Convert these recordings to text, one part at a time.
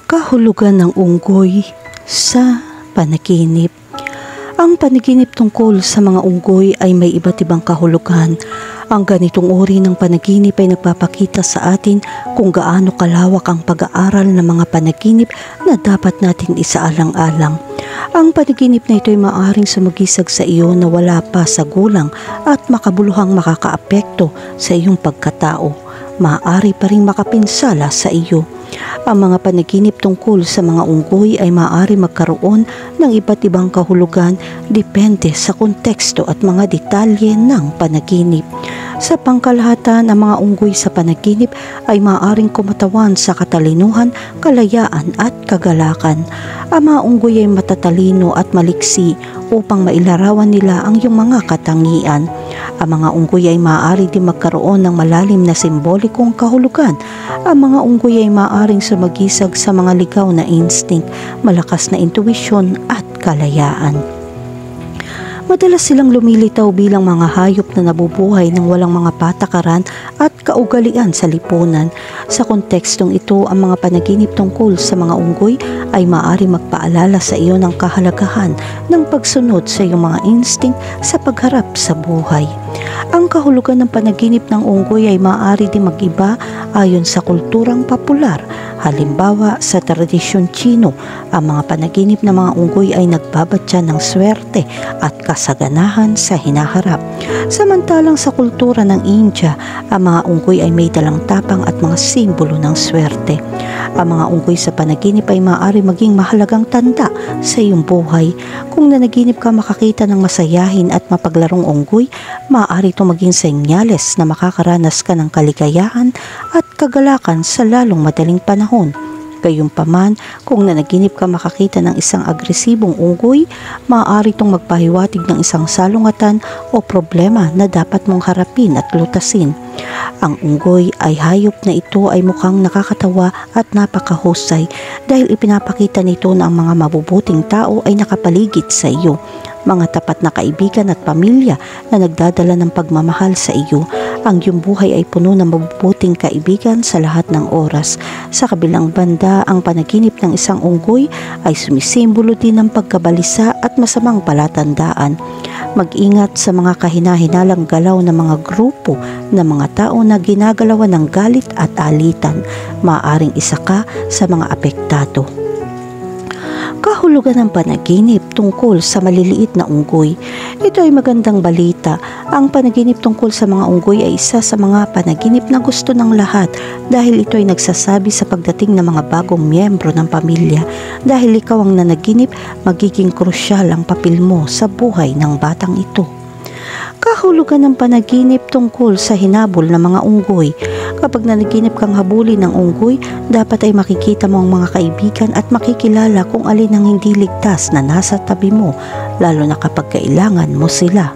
Kahulugan ng unggoy sa panaginip. Ang panaginip tungkol sa mga unggoy ay may iba't ibang kahulugan. Ang ganitong uri ng panaginip ay nagpapakita sa atin kung gaano kalawak ang pag-aaral ng mga panaginip na dapat natin isaalang-alang. Ang panaginip na ito ay maaaring sumagisag sa iyo na wala pa sa gulang at makabuluhang makakaapekto sa iyong pagkatao. Maaari pa ring makapinsala sa iyo. Ang mga panaginip tungkol sa mga unggoy ay maaari magkaroon ng iba't ibang kahulugan depende sa konteksto at mga detalye ng panaginip. Sa pangkalahatan, ang mga unggoy sa panaginip ay maaaring kumatawan sa katalinuhan, kalayaan at kagalakan. Ang mga unggoy ay matatalino at maliksi upang mailarawan nila ang iyong mga katangian. Ang mga unggoy ay maaari din magkaroon ng malalim na simbolikong kahulugan. Ang mga unggoy ay maaaring sumagisag sa mga ligaw na instinct, malakas na intuwisyon at kalayaan. Madalas silang lumilitaw bilang mga hayop na nabubuhay ng walang mga patakaran at kaugalian sa lipunan. Sa kontekstong ito, ang mga panaginip tungkol sa mga unggoy ay maaari magpaalala sa iyo ng kahalagahan ng pagsunod sa iyong mga instinct sa pagharap sa buhay. Ang kahulugan ng panaginip ng unggoy ay maaari din mag-iba ayon sa kulturang popular. Halimbawa, sa tradisyon Tsino, ang mga panaginip ng mga unggoy ay nagbabatya ng swerte at kasaganahan sa hinaharap. Samantalang sa kultura ng India, ang mga unggoy ay may dalang tapang at mga simbolo ng swerte. Ang mga unggoy sa panaginip ay maaari maging mahalagang tanda sa iyong buhay. Kung nanaginip ka makakita ng masayahin at mapaglarong unggoy, maaari itong maging senyales na makakaranas ka ng kaligayahan at kagalakan sa lalong madaling panahon. Gayunpaman, kung nanaginip ka makakita ng isang agresibong unggoy, maaari itong magpahiwatig ng isang salungatan o problema na dapat mong harapin at lutasin. Ang unggoy ay hayop na ito ay mukhang nakakatawa at napakahusay dahil ipinapakita nito na ang mga mabubuting tao ay nakapaligid sa iyo. Mga tapat na kaibigan at pamilya na nagdadala ng pagmamahal sa iyo. Ang iyong buhay ay puno ng mabubuting kaibigan sa lahat ng oras. Sa kabilang banda, ang panaginip ng isang unggoy ay sumisimbolo din ng pagkabalisa at masamang palatandaan. Mag-ingat sa mga kahinahinalang galaw ng mga grupo ng mga tao na ginagalawan ng galit at alitan. Maaaring isa ka sa mga apektado. Kahulugan ng panaginip tungkol sa maliliit na unggoy. Ito ay magandang balita. Ang panaginip tungkol sa mga unggoy ay isa sa mga panaginip na gusto ng lahat dahil ito ay nagsasabi sa pagdating ng mga bagong miyembro ng pamilya. Dahil ikaw ang nanaginip, magiging krusyal ang papel mo sa buhay ng batang ito. Kahulugan ng panaginip tungkol sa hinabol ng mga unggoy. Kapag nanaginip kang habulin ng unggoy, dapat ay makikita mo ang mga kaibigan at makikilala kung alin ang hindi ligtas na nasa tabi mo, lalo na kapag kailangan mo sila.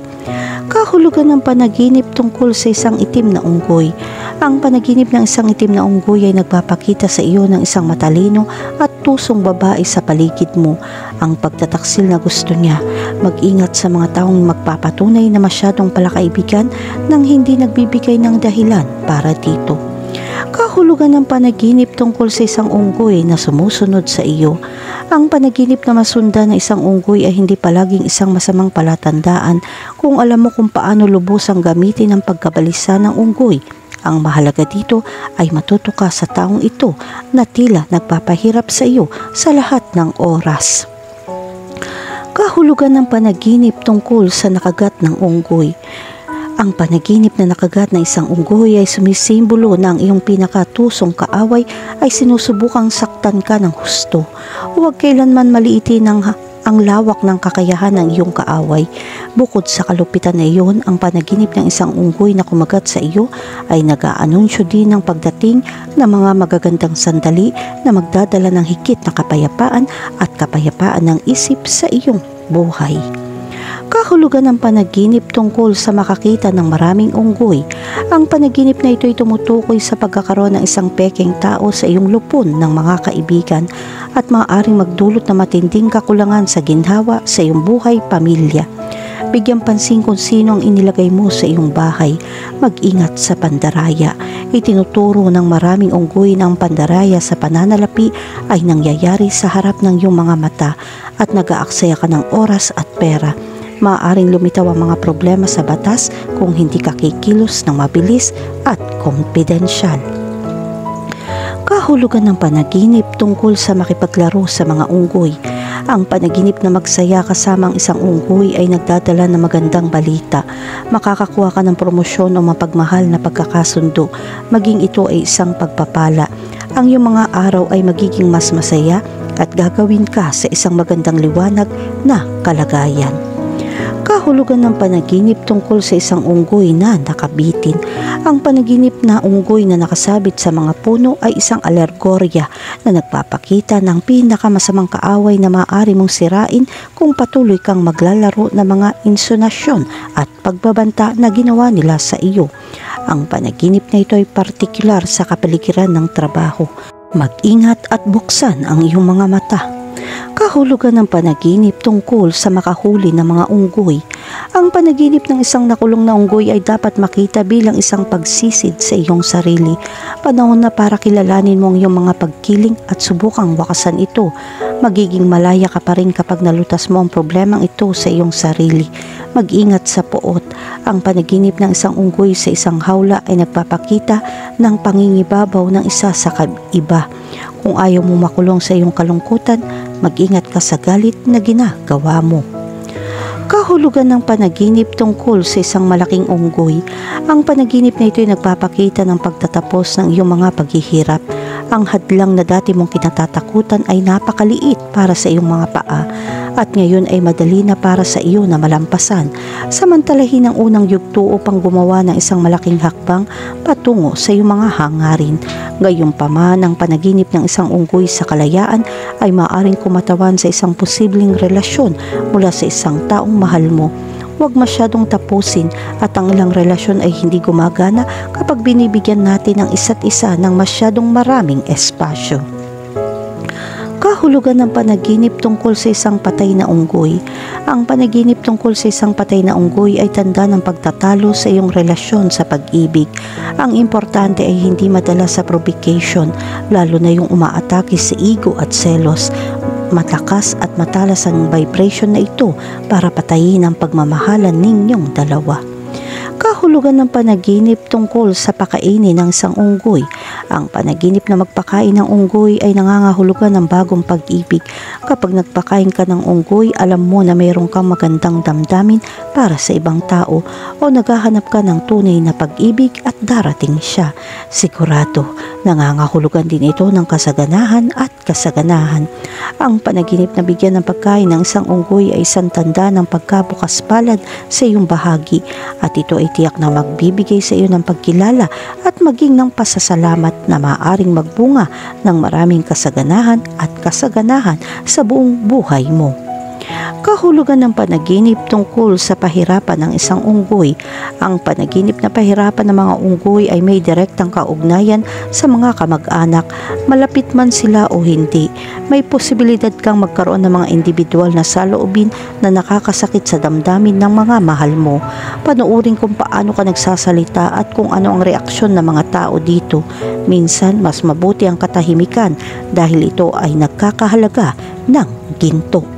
Kahulugan ng panaginip tungkol sa isang itim na unggoy. Ang panaginip ng isang itim na unggoy ay nagpapakita sa iyo ng isang matalino at tusong babae sa paligid mo. Ang pagtataksil na gusto niya. Mag-ingat sa mga taong magpapatunay na masyadong palakaibigan nang hindi nagbibigay ng dahilan para dito. Kahulugan ng panaginip tungkol sa isang unggoy na sumusunod sa iyo. Ang panaginip na masundan ng isang unggoy ay hindi palaging isang masamang palatandaan kung alam mo kung paano lubusang gamitin ang pagkabalisa ng unggoy. Ang mahalaga dito ay matuto ka sa taong ito na tila nagpapahirap sa iyo sa lahat ng oras. Kahulugan ng panaginip tungkol sa nakagat ng unggoy. Ang panaginip na nakagat na isang unggoy ay sumisimbolo na ang iyong pinakatusong kaaway ay sinusubukang saktan ka ng husto. Huwag kailanman maliitin ang lawak ng kakayahan ng iyong kaaway. Bukod sa kalupitan na iyon, ang panaginip ng isang unggoy na kumagat sa iyo ay nag-aanunsyo din ng pagdating ng mga magagandang sandali na magdadala ng higit na kapayapaan at kapayapaan ng isip sa iyong buhay. Kahulugan ng panaginip tungkol sa makakita ng maraming unggoy. Ang panaginip na ito ay tumutukoy sa pagkakaroon ng isang pekeng tao sa iyong lupon ng mga kaibigan at maaaring magdulot na matinding kakulangan sa ginhawa sa iyong buhay pamilya. Bigyan pansin kung sino ang inilagay mo sa iyong bahay. Mag-ingat sa pandaraya. Itinuturo ng maraming unggoy na ang pandaraya sa pananalapi ay nangyayari sa harap ng iyong mga mata at nag-aaksaya ka ng oras at pera. Maaaring lumitaw ang mga problema sa batas kung hindi ka kikilos ng mabilis at kompidensyal. Kahulugan ng panaginip tungkol sa makipaglaro sa mga unggoy. Ang panaginip na magsaya kasama ang isang unggoy ay nagdadala ng magandang balita. Makakakuha ka ng promosyon o mapagmahal na pagkakasundo, maging ito ay isang pagpapala. Ang iyong mga araw ay magiging mas masaya at gagawin ka sa isang magandang liwanag na kalagayan. Kahulugan ng panaginip tungkol sa isang unggoy na nakabitin. Ang panaginip na unggoy na nakasabit sa mga puno ay isang alergorya na nagpapakita ng pinakamasamang kaaway na maaari mong sirain kung patuloy kang maglalaro ng mga insunasyon at pagbabanta na ginawa nila sa iyo. Ang panaginip na ito ay partikular sa kapaligiran ng trabaho. Mag-ingat at buksan ang iyong mga mata. Kahulugan ng panaginip tungkol sa makahuli ng mga unggoy. Ang panaginip ng isang nakulong na unggoy ay dapat makita bilang isang pagsisid sa iyong sarili. Panahon na para kilalanin mo ang iyong mga pagkiling at subukang wakasan ito. Magiging malaya ka pa rin kapag nalutas mo ang problemang ito sa iyong sarili. Mag-ingat sa poot. Ang panaginip ng isang unggoy sa isang hawla ay nagpapakita ng pangingibabaw ng isa sa iba. Kung ayaw mo makulong sa iyong kalungkutan, mag-ingat ka sa galit na ginagawa mo. Kahulugan ng panaginip tungkol sa isang malaking unggoy. Ang panaginip na ito ay nagpapakita ng pagtatapos ng iyong mga paghihirap. Ang hadlang na dati mong kinatatakutan ay napakaliit para sa iyong mga paa at ngayon ay madali na para sa iyo na malampasan. Samantalahin ang unang yugto upang gumawa ng isang malaking hakbang patungo sa iyong mga hangarin. Gayunpaman, ang panaginip ng isang unggoy sa kalayaan ay maaaring kumatawan sa isang posibleng relasyon mula sa isang taong mahal mo. Huwag masyadong tapusin at ang ilang relasyon ay hindi gumagana kapag binibigyan natin ang isa't isa ng masyadong maraming espasyo. Kahulugan ng panaginip tungkol sa isang patay na unggoy. Ang panaginip tungkol sa isang patay na unggoy ay tanda ng pagtatalo sa iyong relasyon sa pag-ibig. Ang importante ay hindi madala sa provocation, lalo na yung umaatake sa ego at selos. Matakas at matalas ang vibration na ito para patayin ang pagmamahalan ninyong dalawa. Kahulugan ng panaginip tungkol sa pakainin ng isang unggoy. Ang panaginip na magpakain ng unggoy ay nangangahulugan ng bagong pag-ibig. Kapag nagpakain ka ng unggoy, alam mo na mayroon kang magandang damdamin para sa ibang tao o naghahanap ka ng tunay na pag-ibig at darating siya. Sigurado, nangangahulugan din ito ng kasaganahan at kasaganahan. Ang panaginip na bigyan ng pagkain ng isang unggoy ay isang tanda ng pagkabukas palad sa iyong bahagi at ito ay tiyak na magbibigay sa iyo ng pagkilala at maging ng pasasalamat na maaaring magbunga ng maraming kasaganahan at kasaganahan sa buong buhay mo. Kahulugan ng panaginip tungkol sa pahirapan ng isang unggoy. Ang panaginip na pahirapan ng mga unggoy ay may direktang kaugnayan sa mga kamag-anak, malapit man sila o hindi. May posibilidad kang magkaroon ng mga individual na saloobin na nakakasakit sa damdamin ng mga mahal mo. Panuurin kung paano ka nagsasalita at kung ano ang reaksyon ng mga tao dito. Minsan, mas mabuti ang katahimikan dahil ito ay nagkakahalaga ng ginto.